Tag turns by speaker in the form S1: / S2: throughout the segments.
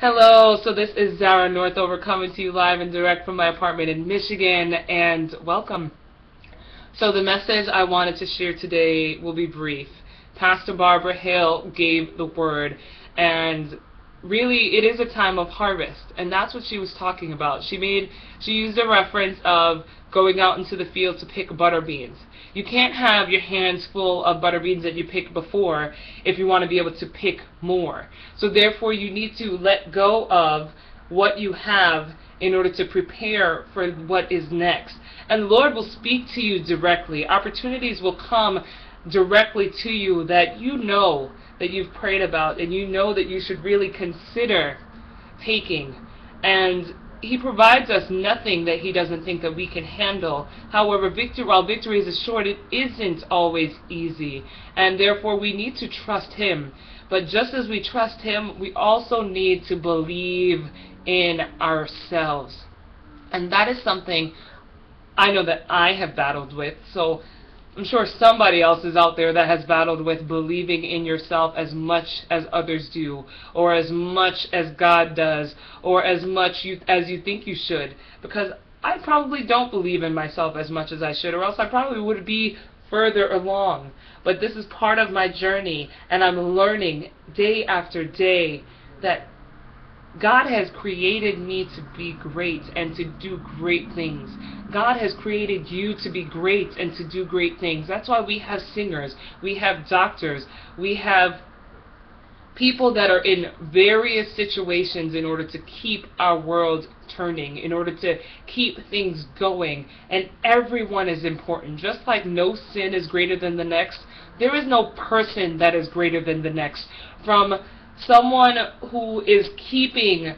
S1: Hello, so this is Zara Northover coming to you live and direct from my apartment in Michigan, and welcome. So the message I wanted to share today will be brief. Pastor Barbara Hale gave the word, and really it is a time of harvest, and that's what she was talking about. She used a reference of going out into the field to pick butter beans. You can't have your hands full of butter beans that you picked before if you want to be able to pick more. So therefore you need to let go of what you have in order to prepare for what is next. And the Lord will speak to you directly. Opportunities will come directly to you that you know that you've prayed about and you know that you should really consider taking. And He provides us nothing that He doesn't think that we can handle. However, while victory is assured, it isn't always easy, and therefore we need to trust Him. But just as we trust Him, we also need to believe in ourselves. And that is something I know that I have battled with. So I'm sure somebody else is out there that has battled with believing in yourself as much as others do, or as much as God does, or as much as you think you should. Because I probably don't believe in myself as much as I should, or else I probably would be further along. But this is part of my journey, and I'm learning day after day that God has created me to be great and to do great things. God has created you to be great and to do great things. That's why we have singers, we have doctors, we have people that are in various situations in order to keep our world turning, in order to keep things going. And everyone is important. Just like no sin is greater than the next, there is no person that is greater than the next. From someone who is keeping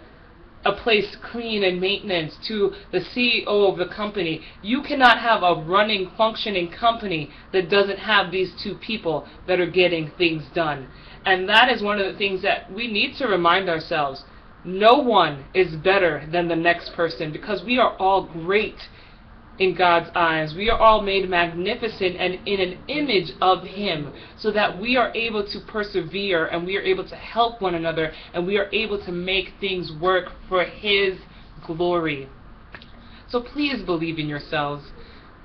S1: a place clean and maintenance to the CEO of the company. You cannot have a running, functioning company that doesn't have these two people that are getting things done. And that is one of the things that we need to remind ourselves. No one is better than the next person, because we are all great in God's eyes. We are all made magnificent and in an image of Him, so that we are able to persevere and we are able to help one another and we are able to make things work for His glory. So please believe in yourselves.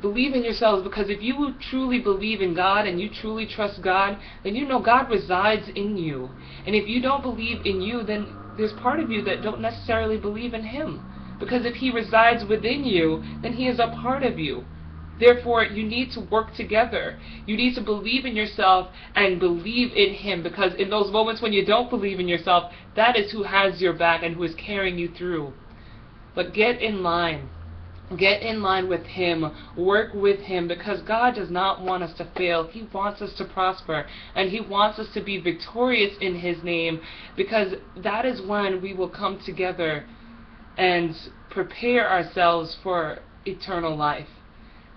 S1: Believe in yourselves, because if you truly believe in God and you truly trust God, then you know God resides in you. And if you don't believe in you, then there's part of you that don't necessarily believe in Him. Because if He resides within you, then He is a part of you. Therefore, you need to work together. You need to believe in yourself and believe in Him, because in those moments when you don't believe in yourself, that is who has your back and who is carrying you through. But get in line. Get in line with Him. Work with Him, because God does not want us to fail. He wants us to prosper, and He wants us to be victorious in His name, because that is when we will come together and prepare ourselves for eternal life.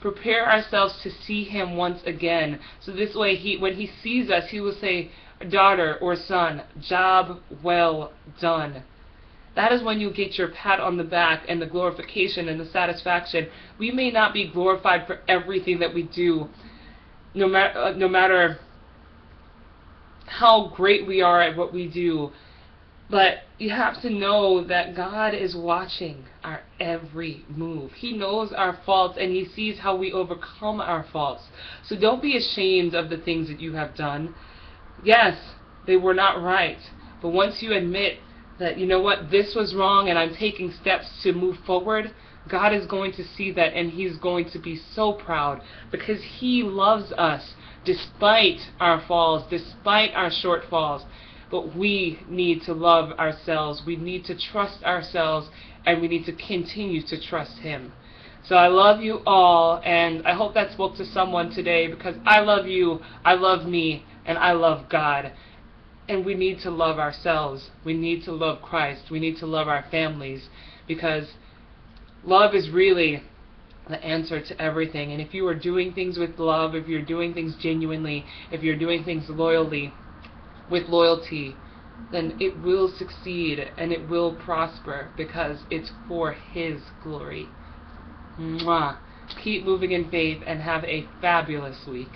S1: Prepare ourselves to see Him once again. So this way, when He sees us, He will say, daughter or son, job well done. That is when you get your pat on the back and the glorification and the satisfaction. We may not be glorified for everything that we do, no matter how great we are at what we do. But you have to know that God is watching our every move. He knows our faults, and He sees how we overcome our faults. So don't be ashamed of the things that you have done. Yes, they were not right. But once you admit that, you know what, this was wrong and I'm taking steps to move forward, God is going to see that, and He's going to be so proud, because He loves us despite our falls, despite our shortfalls. But we need to love ourselves, we need to trust ourselves, and we need to continue to trust Him. So I love you all, and I hope that spoke to someone today, because I love you, I love me, and I love God. And we need to love ourselves, we need to love Christ, we need to love our families, because love is really the answer to everything. And if you are doing things with love, if you're doing things genuinely, if you're doing things with loyalty, then it will succeed and it will prosper, because it's for His glory. Mwah. Keep moving in faith and have a fabulous week.